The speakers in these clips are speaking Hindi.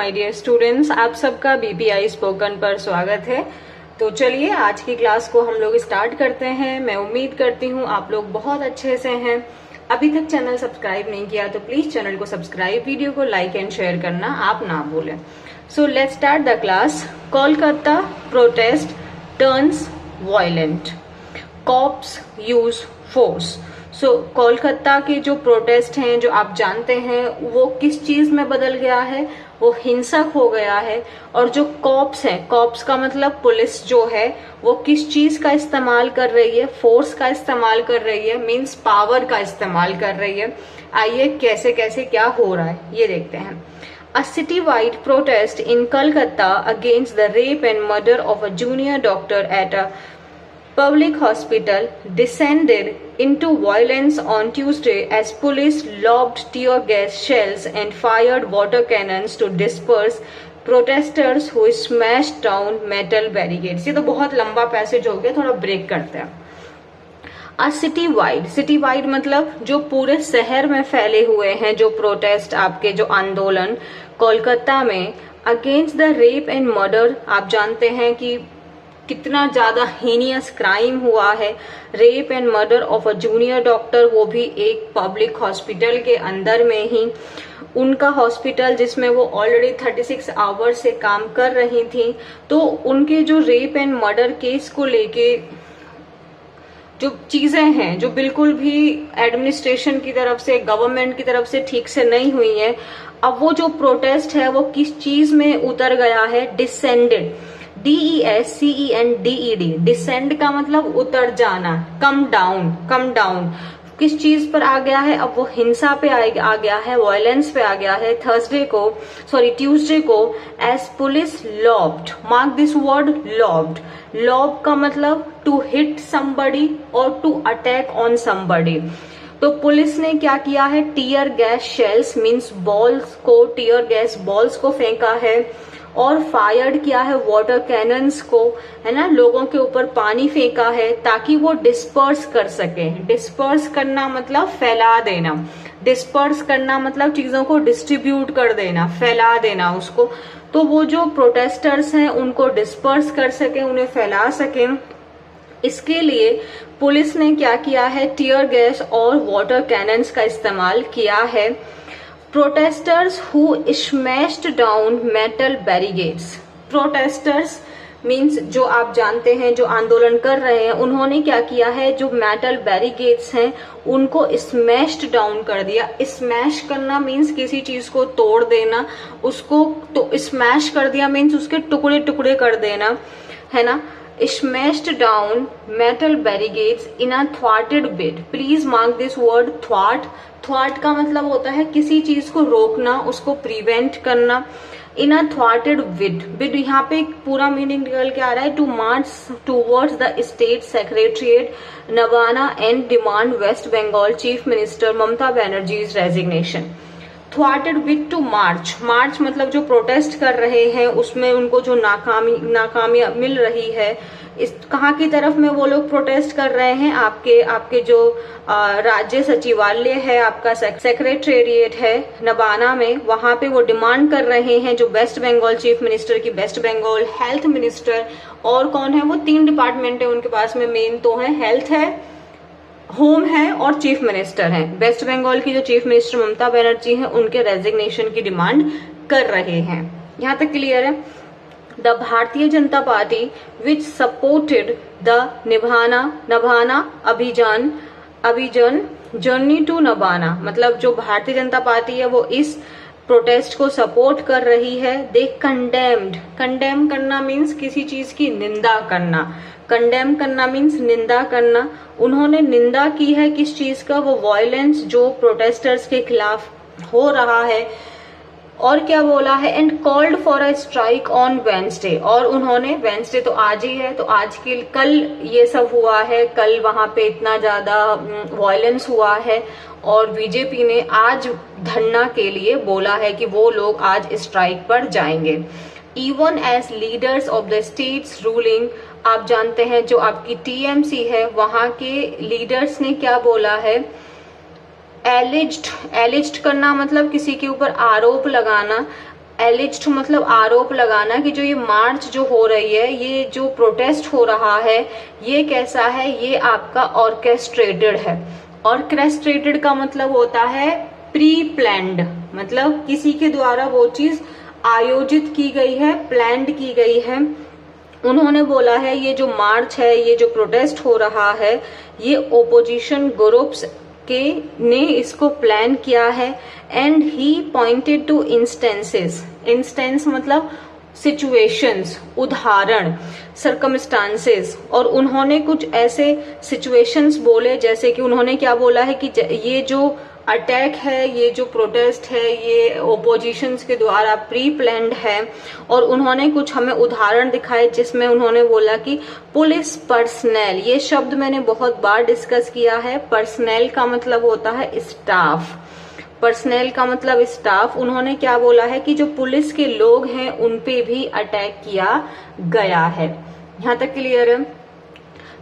माय डियर स्टूडेंट्स, आप सबका बीपीआई स्पोकन पर स्वागत है। तो चलिए आज की क्लास को हम लोग स्टार्ट करते हैं। मैं उम्मीद करती हूँ आप लोग बहुत अच्छे से हैं। अभी तक चैनल सब्सक्राइब नहीं किया तो प्लीज चैनल को सब्सक्राइब, वीडियो को लाइक एंड शेयर करना आप ना भूलें। So let's start the class. Kolkata protest turns violent, cops use force. So Kolkata के जो प्रोटेस्ट हैं, जो आप जानते हैं, वो किस चीज में बदल गया है? वो हिंसक हो गया है। और जो कॉप्स है, कॉप्स का मतलब पुलिस जो है, वो किस चीज का इस्तेमाल कर रही है? फोर्स का इस्तेमाल कर रही है, मींस पावर का इस्तेमाल कर रही है। आइए कैसे कैसे क्या हो रहा है ये देखते हैं। A city-wide protest in Kolkata against the rape and murder of a junior doctor at a public hospital descended into violence on Tuesday as police lobbed tear gas shells and fired water cannons to disperse protesters who smashed down metal barricades। ये तो बहुत लंबा पैसेज हो गया, थोड़ा ब्रेक करते हैं। सिटी वाइड मतलब जो पूरे शहर में फैले हुए हैं जो प्रोटेस्ट, आपके जो आंदोलन कोलकाता में against the rape and murder. आप जानते हैं कि कितना ज्यादा हीनियस क्राइम हुआ है, rape and murder of a junior doctor, वो भी एक पब्लिक हॉस्पिटल के अंदर में ही। उनका हॉस्पिटल जिसमें वो ऑलरेडी 36 आवर्स से काम कर रही थी, तो उनके जो रेप एंड मर्डर केस को लेके जो चीजें हैं जो बिल्कुल भी एडमिनिस्ट्रेशन की तरफ से, गवर्नमेंट की तरफ से ठीक से नहीं हुई है। अब वो जो प्रोटेस्ट है वो किस चीज में उतर गया है? Descended, DESCENDED। डिसेंड का मतलब उतर जाना, कम डाउन। किस चीज पर आ गया है? अब वो हिंसा पे आ गया है, वायलेंस पे आ गया है। ट्यूसडे को as police lobbed, mark this word lobbed. Lob का मतलब टू हिट समबडी और टू अटैक ऑन समबडी। तो पुलिस ने क्या किया है? Tear gas shells means balls को, टीयर गैस बॉल्स को फेंका है और फायर्ड किया है वाटर कैनन्स को, है ना, लोगों के ऊपर पानी फेंका है ताकि वो डिस्पर्स कर सके। डिस्पर्स करना मतलब फैला देना, डिस्पर्स करना मतलब चीजों को डिस्ट्रीब्यूट कर देना, फैला देना उसको। तो वो जो प्रोटेस्टर्स हैं उनको डिस्पर्स कर सके, उन्हें फैला सके, इसके लिए पुलिस ने क्या किया है? टीयर गैस और वाटर कैनन्स का इस्तेमाल किया है। Protesters who smashed down metal barricades. Protesters means जो आप जानते हैं जो आंदोलन कर रहे हैं, उन्होंने क्या किया है? जो मेटल बैरिकेड्स हैं उनको स्मैश्ड डाउन कर दिया। स्मैश करना मीन्स किसी चीज को तोड़ देना, उसको तो स्मैश कर दिया मीन्स उसके टुकड़े टुकड़े कर देना, है ना। Smashed down metal barricades in a thwarted bid। Please mark this word thwart। thwart का मतलब होता है किसी चीज को रोकना, उसको प्रिवेंट करना। इन अ थ्वार्टेड बिड यहाँ पे पूरा मीनिंग निकल के आ रहा है, to march towards the state secretariat नवाना and demand West Bengal chief minister Mamata Banerjee's resignation. Thwarted with to march, march मतलब जो प्रोटेस्ट कर रहे हैं उसमें उनको जो नाकामी मिल रही है, इस कहाँ की तरफ में वो लोग प्रोटेस्ट कर रहे हैं? आपके जो राज्य सचिवालय है, आपका सेक्रेटेरिएट है नवाना में, वहां पे वो डिमांड कर रहे हैं जो वेस्ट बंगाल चीफ मिनिस्टर की, वेस्ट बंगाल हेल्थ मिनिस्टर और कौन है? वो 3 डिपार्टमेंट है उनके पास में, मेन तो है हेल्थ है, होम है और चीफ मिनिस्टर है। वेस्ट बंगाल की जो चीफ मिनिस्टर ममता बनर्जी हैं उनके रेजिग्नेशन की डिमांड कर रहे हैं। यहां तक क्लियर है? The Bharatiya Janata party which supported the नभाना अभियान जर्नी टू नभाना, मतलब जो भारतीय जनता पार्टी है वो इस प्रोटेस्ट को सपोर्ट कर रही है। दे कंडेम्ड, कंडेम करना मीन्स किसी चीज की निंदा करना, कंडेम करना मीन्स निंदा करना। उन्होंने निंदा की है किस चीज का? वो वायलेंस जो प्रोटेस्टर्स के खिलाफ हो रहा है। और क्या बोला है? And called for a strike on Wednesday. और उन्होंने, वेंसडे तो आज ही है, तो आज के कल ये सब हुआ है, कल वहां पे इतना ज्यादा वायलेंस हुआ है और बीजेपी ने आज धरना के लिए बोला है कि वो लोग आज स्ट्राइक पर जाएंगे। Even as leaders of the states ruling, आप जानते हैं जो आपकी टीएमसी है वहां के लीडर्स ने क्या बोला है? एलिज्ड करना मतलब किसी के ऊपर आरोप लगाना, एलिज्ड मतलब आरोप लगाना कि जो ये मार्च जो हो रही है, ये जो प्रोटेस्ट हो रहा है, ये कैसा है, ये आपका ऑर्केस्ट्रेटेड है। ऑर्केस्ट्रेटेड का मतलब होता है प्री प्लान्ड, मतलब किसी के द्वारा वो चीज आयोजित की गई है, प्लान्ड की गई है। उन्होंने बोला है ये जो मार्च है, ये जो प्रोटेस्ट हो रहा है, ये ओपोजिशन ग्रुप्स के ने इसको प्लान किया है। And he pointed two instances, instance मतलब सिचुएशंस, उदाहरण, सर्कमस्टांसेस, और उन्होंने कुछ ऐसे सिचुएशंस बोले, जैसे कि उन्होंने क्या बोला है कि ये जो अटैक है, ये जो प्रोटेस्ट है, ये ओपोजिशंस के द्वारा प्री प्लान्ड है। और उन्होंने कुछ हमें उदाहरण दिखाए जिसमें उन्होंने बोला कि पुलिस पर्सनल, ये शब्द मैंने बहुत बार डिस्कस किया है। पर्सनल का मतलब होता है स्टाफ, पर्सनल का मतलब स्टाफ। उन्होंने क्या बोला है कि जो पुलिस के लोग हैं उन पे भी अटैक किया गया है। यहां तक क्लियर है।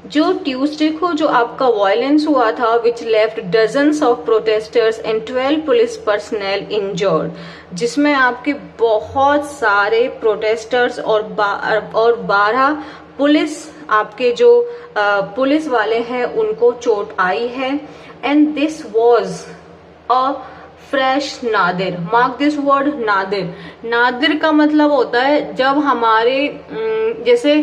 जो ट्यूसडे को जो आपका वायलेंस हुआ था, विच left dozens of protesters and 12 police personal injured, जिसमें आपके बहुत सारे प्रोटेस्टर्स और 12 पुलिस, आपके जो पुलिस वाले हैं उनको चोट आई है। And this was a fresh Nadir, mark this word Nadir. Nadir का मतलब होता है जब हमारे जैसे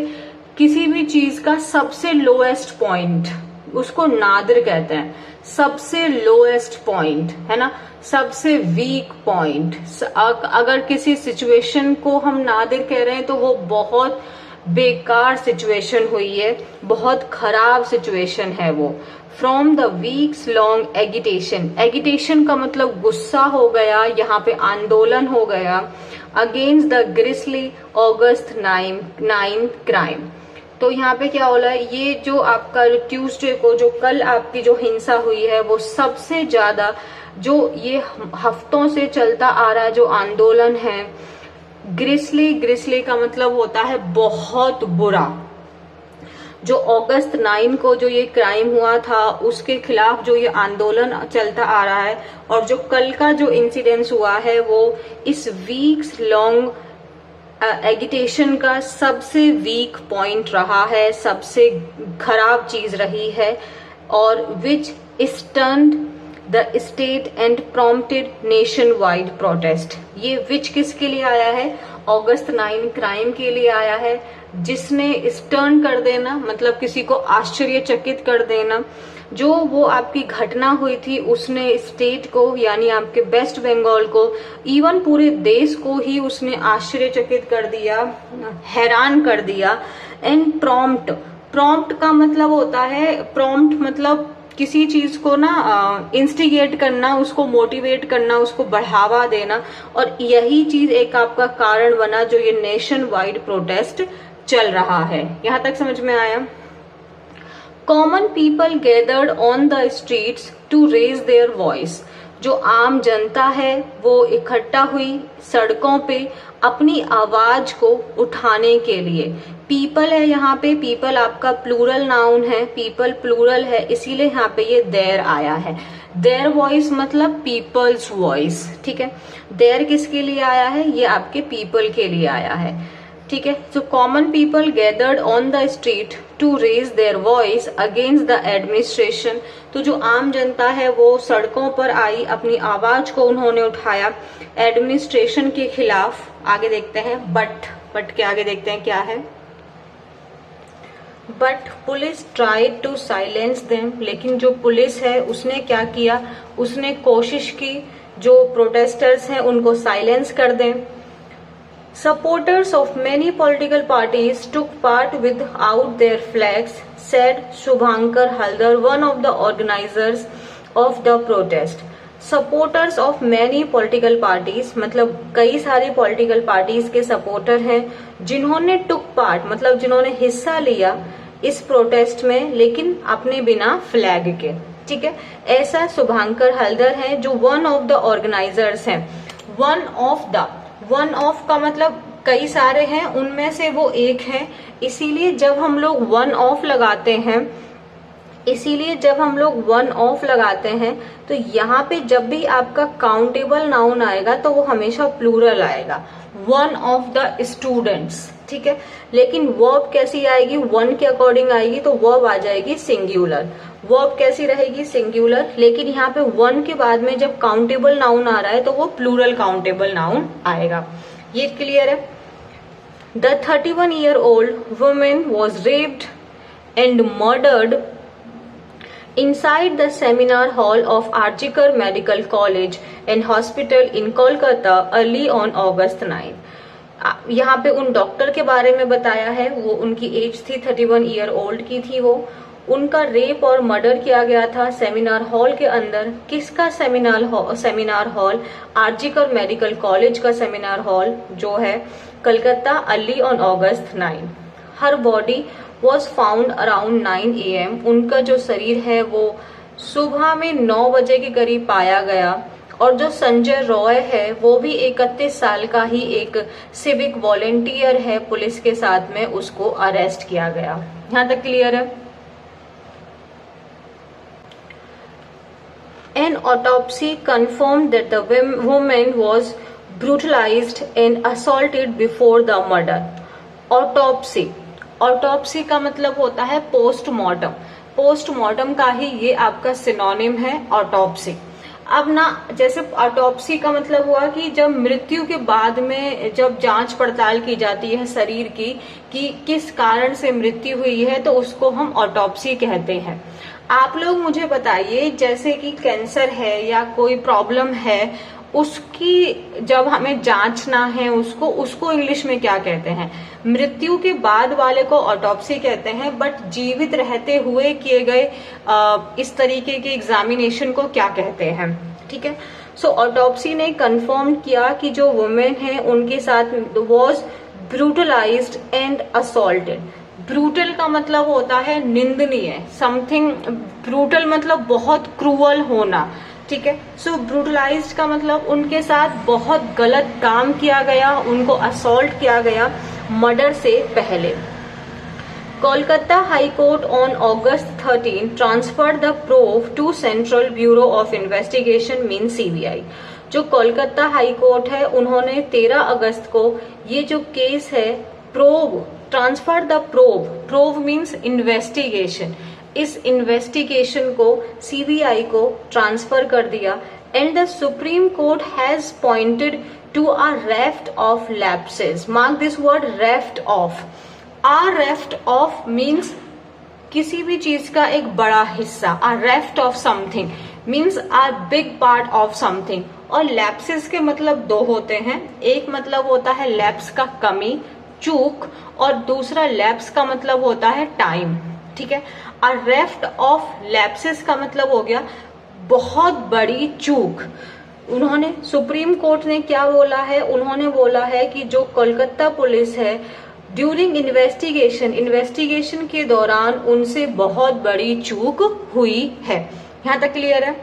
किसी भी चीज का सबसे लोएस्ट पॉइंट, उसको नादिर कहते हैं। सबसे लोएस्ट पॉइंट है ना, सबसे वीक पॉइंट। अगर किसी सिचुएशन को हम नादिर कह रहे हैं तो वो बहुत बेकार सिचुएशन हुई है, बहुत खराब सिचुएशन है वो। From the weeks long agitation, agitation का मतलब गुस्सा हो गया, यहाँ पे आंदोलन हो गया, अगेंस्ट द ग्रिसली ऑगस्ट 9 क्राइम। तो यहाँ पे क्या हो रहा है, ये जो आपका ट्यूसडे को जो कल आपकी जो हिंसा हुई है, वो सबसे ज्यादा जो ये हफ्तों से चलता आ रहा जो आंदोलन है, ग्रिसली, ग्रिसली का मतलब होता है बहुत बुरा। जो अगस्त 9 को जो ये क्राइम हुआ था उसके खिलाफ जो ये आंदोलन चलता आ रहा है, और जो कल का जो इंसिडेंस हुआ है वो इस वीक्स लॉन्ग एगिटेशन का सबसे वीक पॉइंट रहा है, सबसे खराब चीज रही है। और which stunned the state and prompted nationwide protest. ये विच किसके लिए आया है, अगस्त 9 क्राइम के लिए आया है, जिसने स्टर्न कर देना मतलब किसी को आश्चर्यचकित कर देना। जो वो आपकी घटना हुई थी उसने स्टेट को यानी आपके वेस्ट बंगाल को, इवन पूरे देश को ही उसने आश्चर्यचकित कर दिया, हैरान कर दिया। एंड प्रॉम्प्ट, प्रॉम्प्ट का मतलब होता है, प्रॉम्प्ट मतलब किसी चीज को ना इंस्टिगेट करना, उसको मोटिवेट करना, उसको बढ़ावा देना। और यही चीज एक आपका कारण बना जो ये नेशन वाइड प्रोटेस्ट चल रहा है। यहां तक समझ में आया। Common people gathered on the streets to raise their voice. जो आम जनता है वो इकट्ठा हुई सड़कों पे अपनी आवाज को उठाने के लिए। पीपल है यहाँ पे, पीपल आपका प्लूरल नाउन है, पीपल प्लूरल है, इसीलिए यहाँ पे ये देयर आया है। देयर वॉइस मतलब पीपल्स वॉइस, ठीक है। देयर किसके लिए आया है, ये आपके पीपल के लिए आया है, ठीक है। So common people gathered on the street to raise their voice against the administration. तो जो आम जनता है वो सड़कों पर आई, अपनी आवाज को उन्होंने उठाया एडमिनिस्ट्रेशन के खिलाफ। आगे देखते हैं बट के आगे देखते हैं क्या है। But police tried to silence them. लेकिन जो पुलिस है उसने क्या किया, उसने कोशिश की जो प्रोटेस्टर्स हैं उनको साइलेंस कर दें। Supporters of many political parties took part without their flags, said Shubhankar Haldar, one of the organizers of the protest. Supporters of many political parties मतलब कई सारी political parties के supporter हैं जिन्होंने took part मतलब जिन्होंने हिस्सा लिया इस प्रोटेस्ट में, लेकिन अपने बिना फ्लैग के, ठीक है। ऐसा शुभांकर हल्दर है जो वन ऑफ द ऑर्गेनाइजर्स हैं। वन ऑफ का मतलब कई सारे हैं, उनमें से वो एक है। इसीलिए जब हम लोग वन ऑफ लगाते हैं इसीलिए जब हम लोग वन ऑफ लगाते हैं तो यहाँ पे जब भी आपका काउंटेबल नाउन आएगा तो वो हमेशा प्लूरल आएगा, वन ऑफ द स्टूडेंट्स, ठीक है। लेकिन वर्ब कैसी आएगी, वन के अकॉर्डिंग आएगी तो वर्ब आ जाएगी सिंगुलर। वर्ब कैसी रहेगी, सिंगुलर, लेकिन यहाँ पे वन के बाद में जब काउंटेबल नाउन आ रहा है तो वो प्लूरल काउंटेबल नाउन आएगा। ये क्लियर है। The 31-year-old woman was raped and murdered inside the seminar hall of Arjikar Medical College and Hospital in Kolkata early on August 9। यहाँ पे उन डॉक्टर के बारे में बताया है, वो उनकी एज थी 31 ईयर ओल्ड की थी, वो उनका रेप और मर्डर किया गया था सेमिनार हॉल के अंदर। किसका seminar hall, RG Kar medical college का सेमिनार हॉल जो है Calcutta, early on August 9। Her body was found around 9 AM। उनका जो शरीर है वो सुबह में 9 बजे के करीब पाया गया। और जो संजय रॉय है वो भी 31 साल का ही एक सिविक वॉलेंटियर है, पुलिस के साथ में उसको अरेस्ट किया गया। यहाँ तक क्लियर है। An autopsy confirmed that the woman was brutalized and assaulted before the murder। Autopsy का मतलब होता है पोस्टमार्टम। पोस्टमार्टम का ही ये आपका सिनोनिम है ऑटोप्सी। अब ना, जैसे ऑटोप्सी का मतलब हुआ कि जब मृत्यु के बाद में जब जांच पड़ताल की जाती है शरीर की कि किस कारण से मृत्यु हुई है तो उसको हम ऑटोप्सी कहते हैं। आप लोग मुझे बताइए, जैसे कि कैंसर है या कोई प्रॉब्लम है, उसकी जब हमें जांचना है उसको इंग्लिश में क्या कहते हैं? मृत्यु के बाद वाले को ऑटोप्सी कहते हैं, बट जीवित रहते हुए किए गए इस तरीके के एग्जामिनेशन को क्या कहते हैं? ठीक है। सो ऑटोप्सी ने कंफर्म किया कि जो वुमेन है उनके साथ वॉज ब्रूटलाइज्ड एंड असॉल्टेड। ब्रूटल का मतलब होता है निंदनीय, समथिंग ब्रूटल मतलब बहुत क्रूअल होना, ठीक है। सो ब्रूटलाइज्ड का मतलब उनके साथ बहुत गलत काम किया गया, उनको असॉल्ट किया गया मर्डर से पहले। Kolkata high court on August 13 transferred the probe to central bureau of investigation mean CBI। जो कोलकाता हाई कोर्ट है उन्होंने 13 अगस्त को ये जो केस है probe, transfer the probe means investigation, इस इन्वेस्टिगेशन को CBI को ट्रांसफर कर दिया। And the Supreme Court has pointed to a raft of lapses. Mark this word, raft of. A raft of means किसी भी चीज का एक बड़ा हिस्सा। A raft of something means a big part of something. और लैप्सेस के मतलब दो होते हैं, एक मतलब होता है लैप्स का कमी, चूक, और दूसरा लैप्स का मतलब होता है टाइम, ठीक है। अ रेफ्ट ऑफ लैप्सेस का मतलब हो गया बहुत बड़ी चूक। उन्होंने, सुप्रीम कोर्ट ने क्या बोला है? उन्होंने बोला है कि जो कोलकाता पुलिस है ड्यूरिंग इन्वेस्टिगेशन के दौरान उनसे बहुत बड़ी चूक हुई है। यहां तक क्लियर है।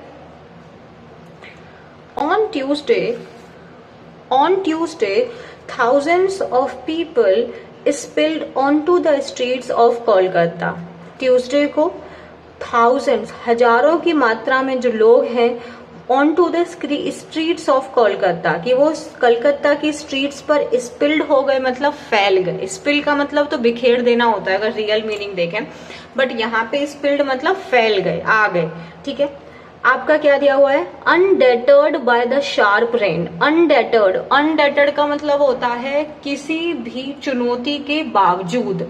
On Tuesday, thousands of people spilled onto the streets of Kolkata। Tuesday को thousands, हजारों की मात्रा में जो लोग हैं onto the streets of Kolkata, कि वो कलकत्ता की स्ट्रीट्स पर स्पिल्ड हो गए, मतलब फैल गए। स्पिल का मतलब तो बिखेर देना होता है अगर रियल मीनिंग देखें, बट यहाँ पे स्पिल्ड मतलब फैल गए, आ गए, ठीक है। आपका क्या दिया हुआ है? अनडेटर्ड बाय द शार्प रेन। अनडेटर्ड का मतलब होता है किसी भी चुनौती के बावजूद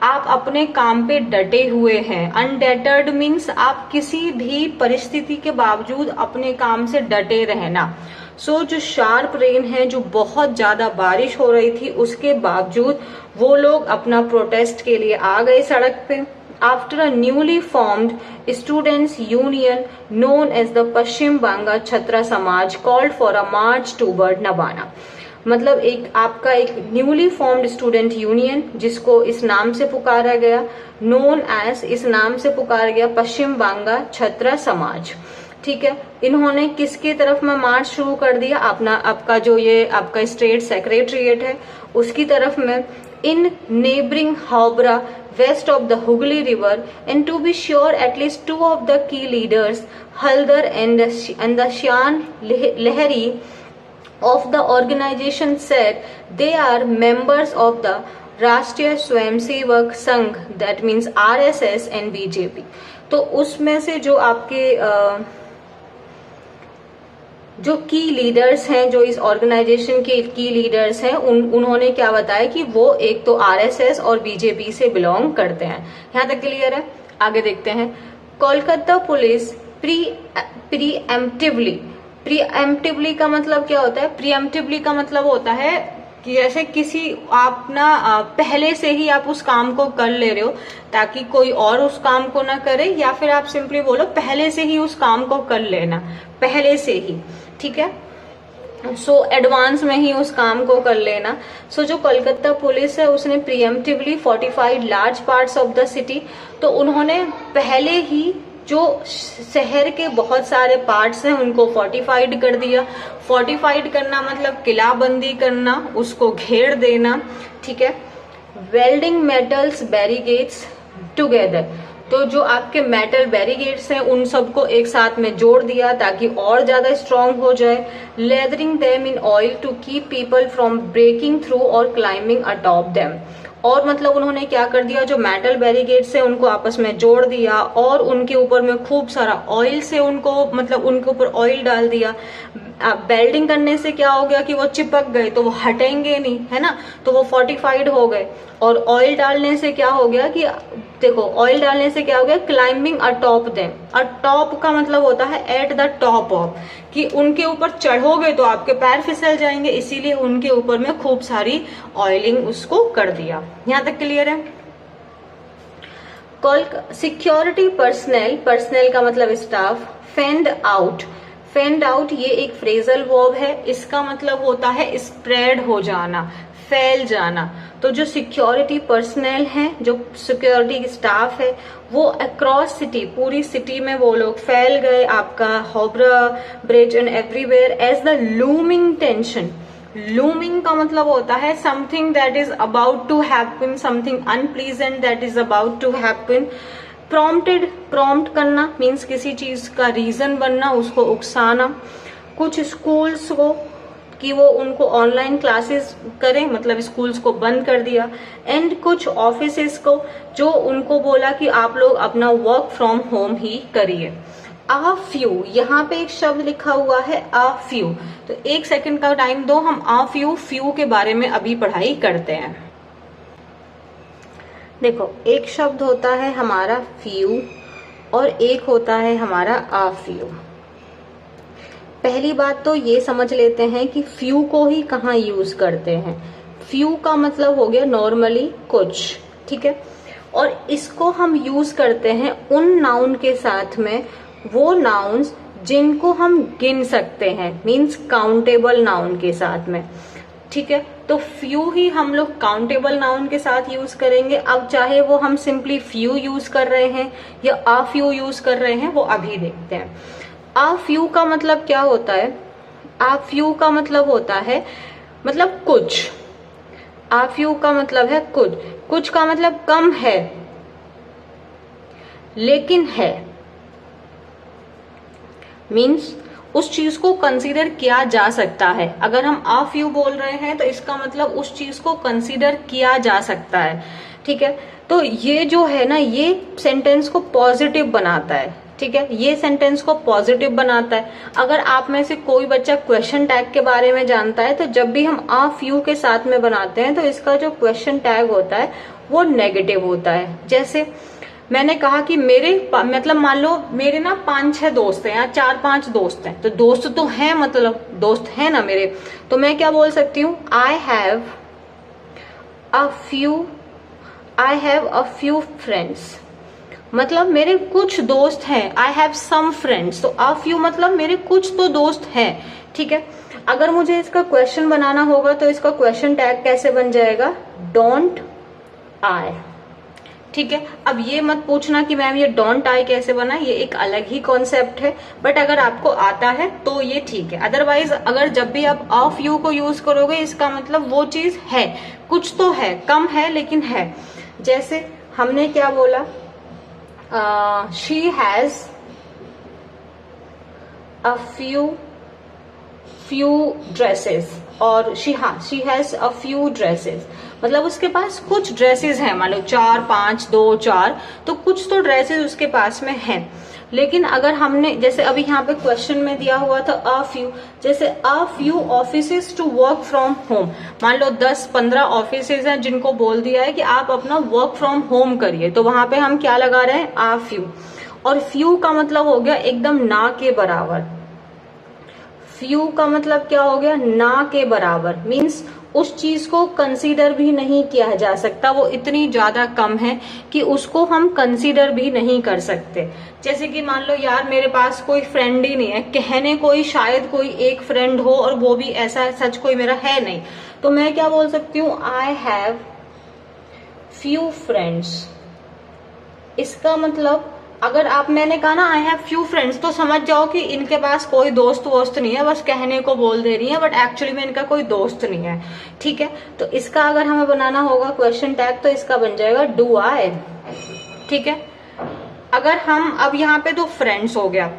आप अपने काम पे डटे हुए हैं। अनडेटर्ड मीन्स आप किसी भी परिस्थिति के बावजूद अपने काम से डटे रहना। सो जो शार्प रेन है, जो बहुत ज्यादा बारिश हो रही थी, उसके बावजूद वो लोग अपना प्रोटेस्ट के लिए आ गए सड़क पे। After a newly formed students union known as the पश्चिम बांगा छत्र समाज called for a march toward नबाना। मतलब एक आपका एक न्यूली फॉर्म्ड स्टूडेंट यूनियन, जिसको इस नाम से पुकारा गया, नोन एज, इस नाम से पुकारा गया पश्चिम बांगा छत्र समाज, ठीक है, इन्होंने किसकी तरफ में मार्च शुरू कर दिया, अपना आपका जो ये आपका स्टेट सेक्रेटरीट है उसकी तरफ में, in neighbouring Howrah west of the Hooghly River, and to be sure at least two of the key leaders, Haldar and the Shan Lahiri of the organization said they are members of the Rashtriya Swayamsevak Sangh, that means RSS and BJP. तो उसमें से जो आपके जो की लीडर्स हैं, जो इस ऑर्गेनाइजेशन के की लीडर्स हैं, उन्होंने क्या बताया कि वो एक तो आरएसएस और बीजेपी से बिलोंग करते हैं। यहां तक क्लियर है? आगे देखते हैं। कोलकाता पुलिस प्रीएम्प्टिवली का मतलब क्या होता है? प्रीएम्प्टिवली का मतलब होता है कि जैसे किसी आप ना पहले से ही आप उस काम को कर ले रहे हो ताकि कोई और उस काम को ना करे, या फिर आप सिंपली बोलो पहले से ही उस काम को कर लेना, पहले से ही, ठीक है, सो एडवांस में ही उस काम को कर लेना। सो जो कोलकाता पुलिस है उसने preemptively fortified large parts of the city, तो उन्होंने पहले ही जो शहर के बहुत सारे पार्ट्स हैं उनको फोर्टिफाइड कर दिया। फोर्टिफाइड करना मतलब किलाबंदी करना, उसको घेर देना, ठीक है। वेल्डिंग मेटल्स बैरिगेट्स टुगेदर, तो जो आपके मेटल बैरिगेट्स हैं उन सबको एक साथ में जोड़ दिया ताकि और ज्यादा स्ट्रांग हो जाए। Lathering them in oil to keep people from breaking through और क्लाइंबिंग अटॉप देम, और मतलब उन्होंने क्या कर दिया, जो मेटल बैरिगेट्स है उनको आपस में जोड़ दिया और उनके ऊपर में खूब सारा ऑयल से उनको मतलब उनके ऊपर ऑयल डाल दिया। बेल्डिंग करने से क्या हो गया कि वो चिपक गए तो वो हटेंगे नहीं, है ना, तो वो फोर्टिफाइड हो गए। और ऑयल डालने से क्या हो गया कि देखो, ऑयल डालने से क्या हो गया, क्लाइंबिंग अटॉप देम। अटॉप का मतलब होता है एट द टॉप ऑफ, कि उनके ऊपर चढ़ोगे तो आपके पैर फिसल जाएंगे, इसीलिए उनके ऊपर में खूब सारी ऑयलिंग उसको कर दिया। यहां तक क्लियर है? सिक्योरिटी पर्सनल का मतलब staff. Fend out, fend out ये एक फ्रेजल वर्ब है, इसका मतलब होता है स्प्रेड हो जाना, फैल जाना। तो जो सिक्योरिटी पर्सनल है, जो सिक्योरिटी स्टाफ है, वो अक्रॉस सिटी, पूरी सिटी में वो लोग फैल गए, आपका Howrah bridge and everywhere, as the looming tension. Looming का मतलब होता है something that is about to happen, something unpleasant that is about to happen. Prompted, prompt करना मीन्स किसी चीज का रीजन बनना, उसको उकसाना। कुछ स्कूल्स को कि वो उनको ऑनलाइन क्लासेस करें, मतलब स्कूल्स को बंद कर दिया। एंड कुछ ऑफिसेस को जो उनको बोला कि आप लोग अपना वर्क फ्रॉम होम ही करिए। आ फ्यू, यहाँ पे एक शब्द लिखा हुआ है आ फ्यू, तो एक सेकंड का टाइम दो, हम आ फ्यू के बारे में अभी पढ़ाई करते हैं। देखो, एक शब्द होता है हमारा फ्यू और एक होता है हमारा आ फ्यू। पहली बात तो ये समझ लेते हैं कि फ्यू को ही कहाँ यूज करते हैं। फ्यू का मतलब हो गया नॉर्मली कुछ, ठीक है, और इसको हम यूज करते हैं उन नाउन के साथ में, वो नाउन्स जिनको हम गिन सकते हैं, मीन्स काउंटेबल नाउन के साथ में, ठीक है। तो फ्यू ही हम लोग काउंटेबल नाउन के साथ यूज करेंगे। अब चाहे वो हम सिंपली फ्यू यूज कर रहे हैं या आ फ्यू यूज कर रहे हैं, वो अभी देखते हैं। आ फ्यू का मतलब क्या होता है? आ फ्यू का मतलब होता है मतलब कुछ। आ फ्यू का मतलब है कुछ, कुछ का मतलब कम है लेकिन है, मीन्स उस चीज को कंसीडर किया जा सकता है। अगर हम आ फ्यू बोल रहे हैं तो इसका मतलब उस चीज को कंसीडर किया जा सकता है, ठीक है। तो ये जो है ना, ये सेंटेंस को पॉजिटिव बनाता है, ठीक है, ये सेंटेंस को पॉजिटिव बनाता है। अगर आप में से कोई बच्चा क्वेश्चन टैग के बारे में जानता है, तो जब भी हम आ फ्यू के साथ में बनाते हैं तो इसका जो क्वेश्चन टैग होता है वो नेगेटिव होता है। जैसे मैंने कहा कि मेरे मतलब मान लो मेरे ना 5-6 दोस्त हैं या 4-5 दोस्त हैं, तो दोस्त तो हैं, मतलब दोस्त हैं ना मेरे, तो मैं क्या बोल सकती हूँ, I have a few friends, मतलब मेरे कुछ दोस्त हैं। आई हैव सम फ्रेंड्स, तो अ फ्यू मतलब मेरे कुछ तो दोस्त हैं, ठीक है। अगर मुझे इसका क्वेश्चन बनाना होगा तो इसका क्वेश्चन टैग कैसे बन जाएगा, डोंट आई, ठीक है। अब ये मत पूछना कि मैम ये डोंट आई कैसे बना, ये एक अलग ही कॉन्सेप्ट है, बट अगर आपको आता है तो ये ठीक है। अदरवाइज अगर जब भी आप अ फ्यू को यूज करोगे, इसका मतलब वो चीज है, कुछ तो है, कम है लेकिन है। जैसे हमने क्या बोला, she has a few dresses, और she has a few dresses, मतलब उसके पास कुछ ड्रेसेस हैं, मान लो 4 5 2 4, तो कुछ तो ड्रेसेस उसके पास में हैं। लेकिन अगर हमने जैसे अभी यहाँ पे क्वेश्चन में दिया हुआ था अ फ्यू, जैसे a few offices to work from home, मान लो 10-15 ऑफिसेज हैं जिनको बोल दिया है कि आप अपना वर्क फ्रॉम होम करिए, तो वहां पे हम क्या लगा रहे हैं, अ फ्यू। और फ्यू का मतलब हो गया एकदम ना के बराबर। फ्यू का मतलब क्या हो गया, ना के बराबर, मीन्स उस चीज को कंसीडर भी नहीं किया जा सकता, वो इतनी ज्यादा कम है कि उसको हम कंसीडर भी नहीं कर सकते। जैसे कि मान लो यार मेरे पास कोई फ्रेंड ही नहीं है, कहने कोई शायद कोई एक फ्रेंड हो, और वो भी ऐसा सच कोई मेरा है नहीं, तो मैं क्या बोल सकती हूँ, आई हैव फ्यू फ्रेंड्स। इसका मतलब अगर आप, मैंने कहा ना आई हैव फ्यू फ्रेंड्स, तो समझ जाओ कि इनके पास कोई दोस्त वोस्त नहीं है, बस कहने को बोल दे रही है, बट एक्चुअली में इनका कोई दोस्त नहीं है। ठीक है, तो इसका अगर हमें बनाना होगा क्वेश्चन टैग, तो इसका बन जाएगा डू आई। ठीक है, अगर हम अब यहाँ पे दो फ्रेंड्स हो गया,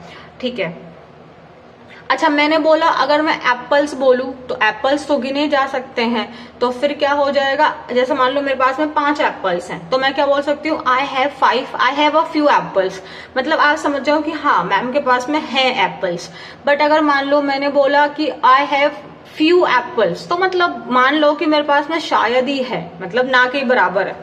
ठीक है। अच्छा, मैंने बोला अगर मैं एप्पल्स बोलूं तो एप्पल्स तो गिने जा सकते हैं, तो फिर क्या हो जाएगा, जैसे मान लो मेरे पास में 5 एप्पल्स हैं, तो मैं क्या बोल सकती हूँ, I have a few apples, मतलब आप समझ जाओ कि हाँ मैम के पास में है एप्पल्स। बट अगर मान लो मैंने बोला कि आई हैव फ्यू एप्पल्स, तो मतलब मान लो कि मेरे पास में शायद ही है, मतलब ना के बराबर है।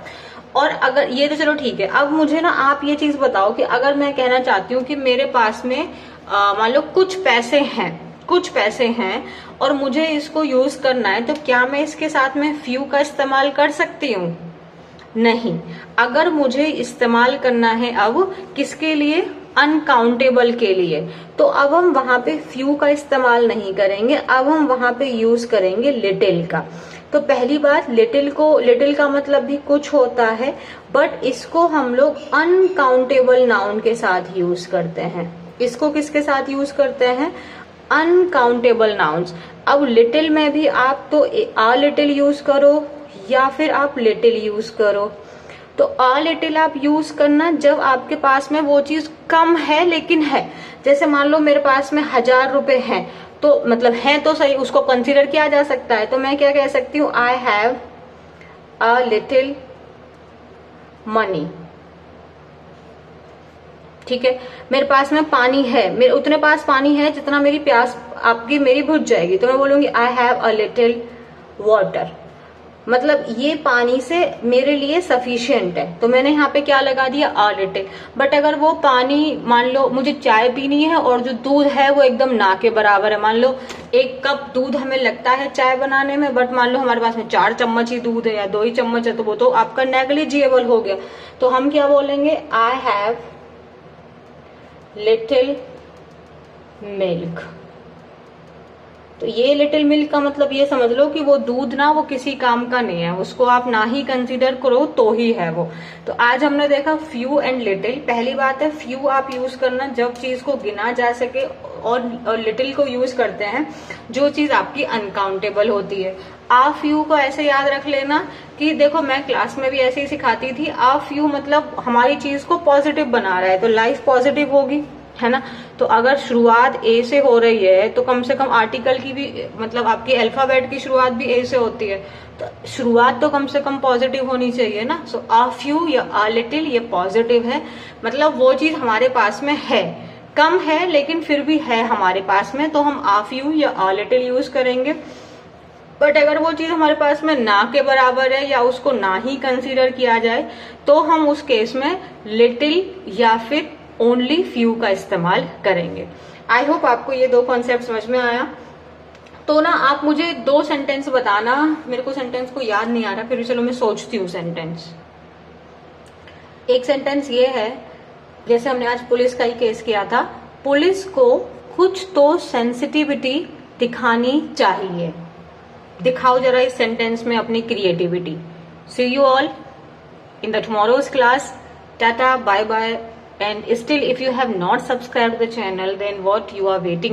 और अगर ये तो चलो ठीक है, अब मुझे ना आप ये चीज बताओ कि अगर मैं कहना चाहती हूँ कि मेरे पास में मान लो कुछ पैसे हैं और मुझे इसको यूज करना है, तो क्या मैं इसके साथ में फ्यू का इस्तेमाल कर सकती हूँ? नहीं। अगर मुझे इस्तेमाल करना है अब किसके लिए, अनकाउंटेबल के लिए, तो अब हम वहां पे फ्यू का इस्तेमाल नहीं करेंगे, अब हम वहां पे यूज करेंगे लिटिल का। तो पहली बात, लिटिल का मतलब भी कुछ होता है, बट इसको हम लोग अनकाउंटेबल नाउन के साथ यूज करते हैं। इसको किसके साथ यूज करते हैं, अनकाउंटेबल नाउन्स। अब लिटिल में भी आप तो आ लिटिल यूज करो या फिर आप लिटिल यूज करो। तो आ लिटिल आप यूज करना जब आपके पास में वो चीज कम है लेकिन है। जैसे मान लो मेरे पास में 1000 रुपए हैं, तो मतलब है तो सही, उसको कंसीडर किया जा सकता है, तो मैं क्या कह सकती हूँ, I have a little money. ठीक है, मेरे पास में पानी है, मेरे उतने पास पानी है जितना मेरी प्यास आपकी मेरी बुझ जाएगी, तो मैं बोलूंगी I have a little water, मतलब ये पानी से मेरे लिए सफिशिएंट है, तो मैंने यहाँ पे क्या लगा दिया, अ लिटिल। बट अगर वो पानी, मान लो मुझे चाय पीनी है और जो दूध है वो एकदम ना के बराबर है, मान लो 1 कप दूध हमें लगता है चाय बनाने में, बट मान लो हमारे पास में 4 चम्मच ही दूध है या 2 ही चम्मच है, तो वो तो आपका नेग्लिजिबल हो गया। तो हम क्या बोलेंगे, आई हैव लिटिल मिल्क। तो ये लिटिल मिल्क का मतलब ये समझ लो कि वो दूध ना, वो किसी काम का नहीं है, उसको आप ना ही कंसीडर करो तो ही है वो। तो आज हमने देखा फ्यू एंड लिटिल। पहली बात है, फ्यू आप यूज करना जब चीज को गिना जा सके, और लिटिल को यूज करते हैं जो चीज आपकी अनकाउंटेबल होती है। आ फ्यू को ऐसे याद रख लेना कि देखो मैं क्लास में भी ऐसे ही सिखाती थी, आ फ्यू मतलब हमारी चीज को पॉजिटिव बना रहा है, तो लाइफ पॉजिटिव होगी, है ना। तो अगर शुरुआत ए से हो रही है तो कम से कम आर्टिकल की भी, मतलब आपकी अल्फाबेट की शुरुआत भी ए से होती है, तो शुरुआत तो कम से कम पॉजिटिव होनी चाहिए ना। सो आ फ्यू या आ लिटिल ये पॉजिटिव है, मतलब वो चीज हमारे पास में है, कम है लेकिन फिर भी है हमारे पास में, तो हम आ फ्यू या आ लिटिल यूज करेंगे। बट अगर वो चीज हमारे पास में ना के बराबर है या उसको ना ही कंसीडर किया जाए, तो हम उस केस में लिटिल या फिर ओनली फ्यू का इस्तेमाल करेंगे। आई होप आपको ये 2 कॉन्सेप्ट समझ में आया। तो ना आप मुझे 2 सेंटेंस बताना, मेरे को सेंटेंस को याद नहीं आ रहा, फिर भी चलो मैं सोचती हूँ सेंटेंस। एक सेंटेंस ये है, जैसे हमने आज पुलिस का ही केस किया था, पुलिस को कुछ तो सेंसिटिविटी दिखानी चाहिए। दिखाओ जरा इस सेंटेंस में अपनी creativity. See you all. in the tomorrow's class. Tata, bye bye. And still if you have not subscribed the channel, then what you are waiting